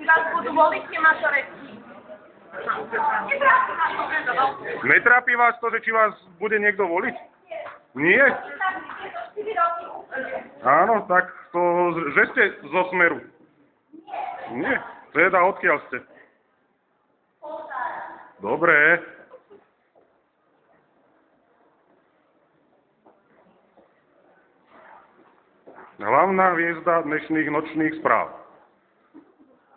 Vás budú voliť tie mažoretky. Netrápi vás to, že či vás bude niekto voliť? Nie? Áno, tak to, že ste zo Smeru. Nie. Teda odkiaľ ste? Dobre. Hlavná hviezda dnešných nočných správ.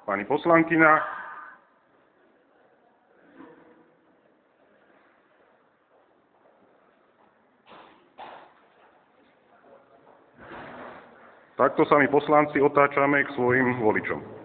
Pani poslankyňa. Takto sa my poslanci otáčame k svojim voličom.